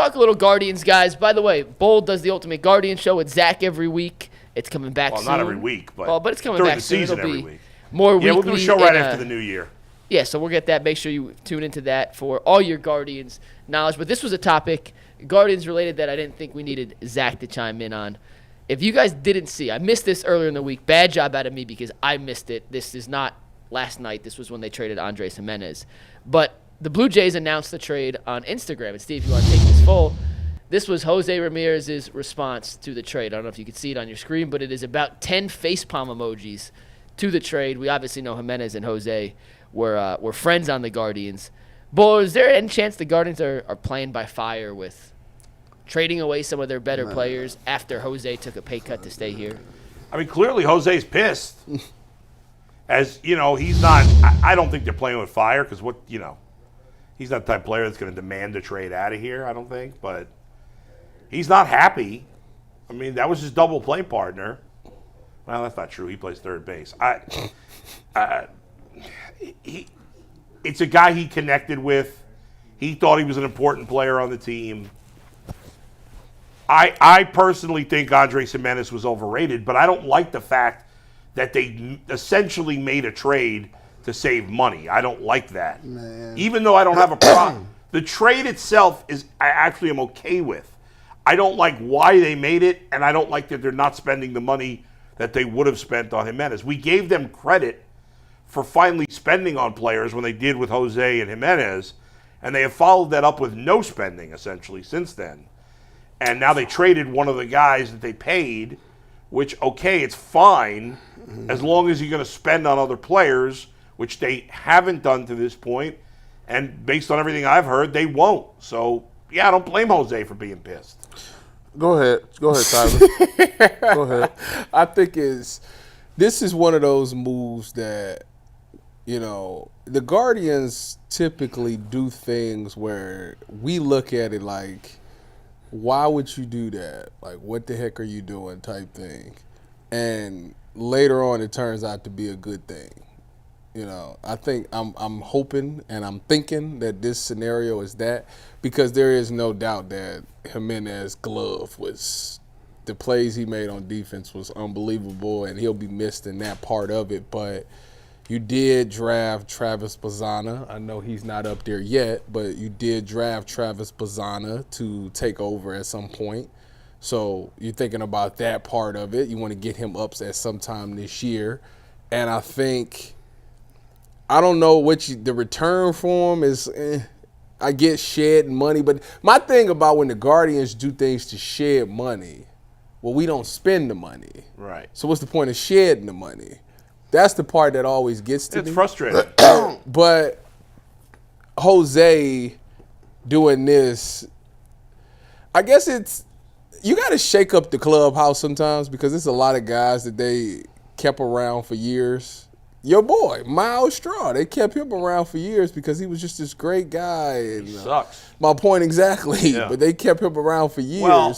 talk a little Guardians, guys. By the way, Bold does the Ultimate Guardian show with Zach every week. It's coming back soon. Well, not every week, but it's coming during back the soon. season It'll every be week. more weekly. Yeah, we'll do a show right after the new year. Yeah, so we'll get that. Make sure you tune into that for all your Guardians knowledge. But this was a topic, Guardians related, that I didn't think we needed Zach to chime in on. If you guys didn't see, I missed this earlier in the week. Bad job out of me because I missed it. This is not last night. This was when they traded Andres Gimenez. But the Blue Jays announced the trade on Instagram. And Steve, if you want to take this full, this was Jose Ramirez's response to the trade. I don't know if you can see it on your screen, but it is about 10 facepalm emojis to the trade. We obviously know Gimenez and Jose were friends on the Guardians. Bull, is there any chance the Guardians are playing by fire with trading away some of their better players after Jose took a pay cut to stay here? I mean, clearly Jose's pissed. As, you know, he's not – I don't think they're playing with fire because he's not the type of player that's going to demand a trade out of here, I don't think. But he's not happy. I mean, that was his double play partner. Well, that's not true. He plays third base. It's a guy he connected with. He thought he was an important player on the team. I personally think Andres Gimenez was overrated, but I don't like the fact that they essentially made a trade to save money. I don't like that. Man. Even though I don't have a problem. The trade itself I actually am okay with. I don't like why they made it, and I don't like that they're not spending the money that they would have spent on Gimenez. We gave them credit for finally spending on players when they did with Jose and Gimenez, and they have followed that up with no spending, essentially, since then. And now they traded one of the guys that they paid, which, okay, it's fine, as long as you're going to spend on other players, which they haven't done to this point, and based on everything I've heard, they won't. So, yeah, I don't blame Jose for being pissed. Go ahead, Tyvis. Go ahead. I think this is one of those moves that, the Guardians typically do things where we look at it like, why would you do that? Like, what the heck are you doing type thing. And later on, it turns out to be a good thing. I think I'm hoping and I'm thinking that this scenario is that, because there is no doubt that Gimenez's glove was, the plays he made on defense was unbelievable, and he'll be missed in that part of it. But you did draft Travis Bazzana. I know he's not up there yet, but you did draft Travis Bazzana to take over at some point. So you're thinking about that part of it. You want to get him up at some time this year. And I think, I don't know the return for him is, I get shedding money. But my thing about when the Guardians do things to shed money, well, we don't spend the money. Right. So what's the point of shedding the money? That's the part that always gets to me. It's frustrating. But Jose doing this, I guess you got to shake up the clubhouse sometimes, because it's a lot of guys that they kept around for years. Your boy, Miles Straw, they kept him around for years because he was just this great guy. And, he sucks. My point exactly. Yeah. But they kept him around for years. Well,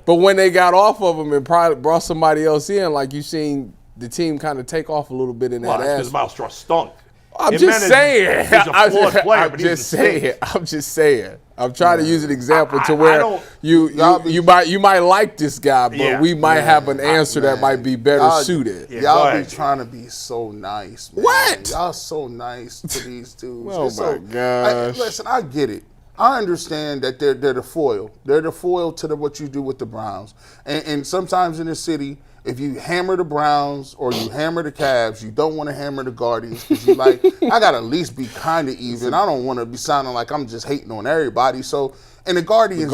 but when they got off of him and probably brought somebody else in, like you seen the team kind of take off a little bit in that that's because Miles Straw stunk. I'm just saying. He's a flawed player, but he's I'm just saying. I'm trying to use an example to where you might like this guy, but we might have an answer that might be better suited. Y'all be trying to be so nice, man. What? Y'all so nice to these dudes. Oh, my gosh. Listen, I get it. I understand that they're the foil. They're the foil to what you do with the Browns. And sometimes in the city, if you hammer the Browns or you hammer the Cavs, you don't want to hammer the Guardians, because you like, I got to at least be kind of even. I don't want to be sounding like I'm just hating on everybody. So, and the Guardians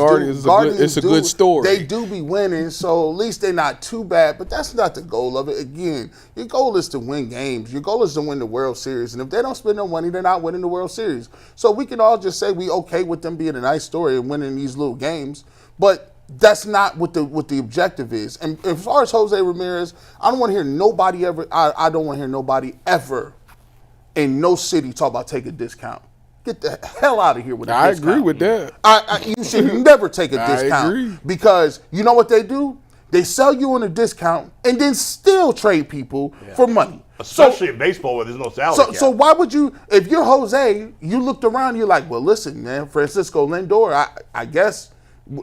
it's a good story. They do be winning, so at least they're not too bad, but that's not the goal of it. Again, your goal is to win games. Your goal is to win the World Series, and if they don't spend no money, they're not winning the World Series. So we can all just say we okay with them being a nice story and winning these little games, but that's not what the objective is. And as far as Jose Ramirez, I don't want to hear nobody ever. I don't want to hear nobody ever in no city talk about take a discount. Get the hell out of here with a discount. I agree with that. You should never take a discount. I agree. Because you know what they do? They sell you on a discount and then still trade people for money. Especially in baseball where there's no salary cap. So why would you, if you're Jose, you looked around, you're like, well, listen, man, Francisco Lindor, I guess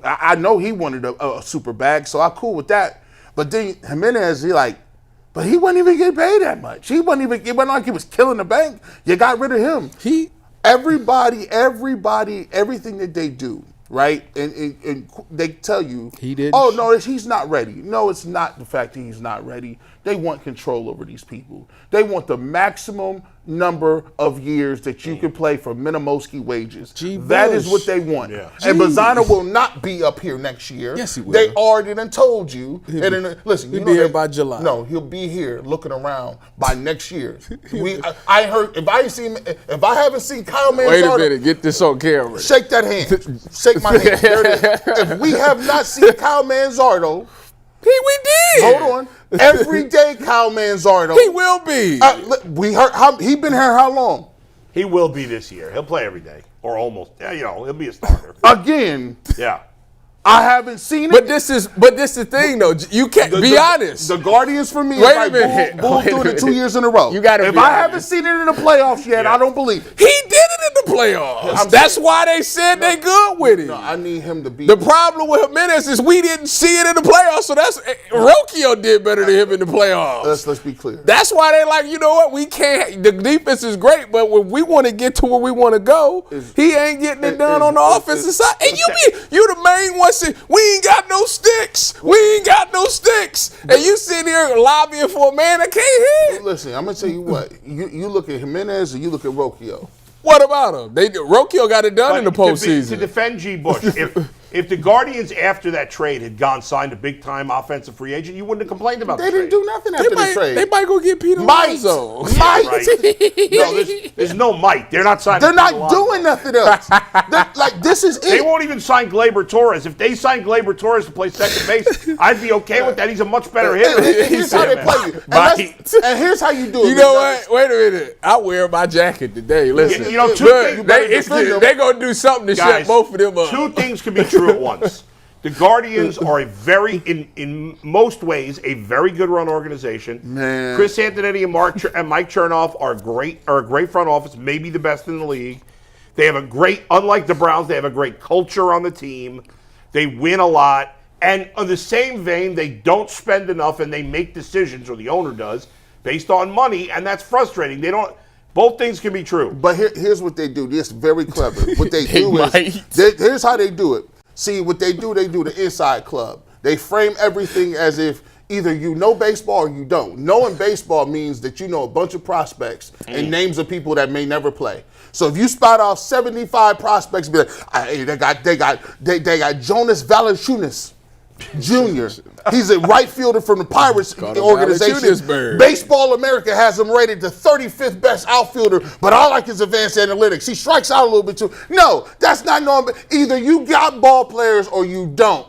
I know he wanted a super bag, so I'm cool with that. But then Gimenez, but he wouldn't even get paid that much. It wasn't like he was killing the bank. You got rid of him. Everybody, everything that they do, right? And they tell you, oh, no, he's not ready. No, it's not the fact that he's not ready. They want control over these people. They want the maximum number of years that you can play for minimumski wages. That is what they want. Yeah. And Bazzana will not be up here next year. Yes, he will. They already done told you. Listen, he'll be here by July. No, he'll be here looking around by next year. I heard if I haven't seen Kyle Manzardo. Wait a minute, get this on camera. Shake that hand. Shake my hand. There it is. If we have not seen Kyle Manzardo. We did. Hold on. Every day, Kyle Manzardo. He will be. We heard he been here how long? He will be this year. He'll play every day or almost. Yeah, he'll be a starter again. Yeah. I haven't seen it. But this is the thing, though. You can't be honest. The Guardians for me. Wait a minute. Bull doing it 2 years in a row. You got to. If I haven't seen it in the playoffs yet, I don't believe it. He did it in the playoffs. That's why they said they good with it. No, I need him to be. The problem with Gimenez is we didn't see it in the playoffs, so that's Rocchio did better than him in the playoffs. Let's be clear. That's why they like, you know what? We can't. The defense is great, but when we want to get to where we want to go, he ain't getting it done on the offensive side. And you the main one saying we ain't got no sticks. And you sitting here lobbying for a man that can't hit. Listen, I'm gonna tell you what. You look at Gimenez and you look at Rocchio. What about him? Rocchio got it done in the postseason. To defend G. Bush, if the Guardians after that trade had signed a big-time offensive free agent, you wouldn't have complained about They the didn't trade. do nothing after the trade. They might go get Peter Alonso. Might. No, there's no might. They're not signing. They're not doing nothing else. This is it. They won't even sign Gleyber Torres. If they sign Gleyber Torres to play second base, I'd be okay with that. He's a much better hitter. Here's how they play you. And here's how you do it. You know what? Wait a minute. I wear my jacket today. Listen. They're going to do something to shut both of them up. Two things can be true at once. The Guardians are in most ways, a very good run organization. Man. Chris Antonelli and Mike Chernoff are a great front office, maybe the best in the league. They have unlike the Browns, they have a great culture on the team. They win a lot. And on the same vein, they don't spend enough and they make decisions, or the owner does, based on money, and that's frustrating. Both things can be true. But here's what they do. This is very clever. What they do is, here's how they do it. See, what they do the inside club. They frame everything as if either you know baseball or you don't. Knowing baseball means that you know a bunch of prospects and names of people that may never play. So if you spot off 75 prospects, be like, hey, they got Jonas Valanciunas Jr. He's a right fielder from the Pirates organization. Baseball America has him rated the 35th best outfielder, but I like his advanced analytics. He strikes out a little bit too. No, that's not normal. Either you got ball players or you don't.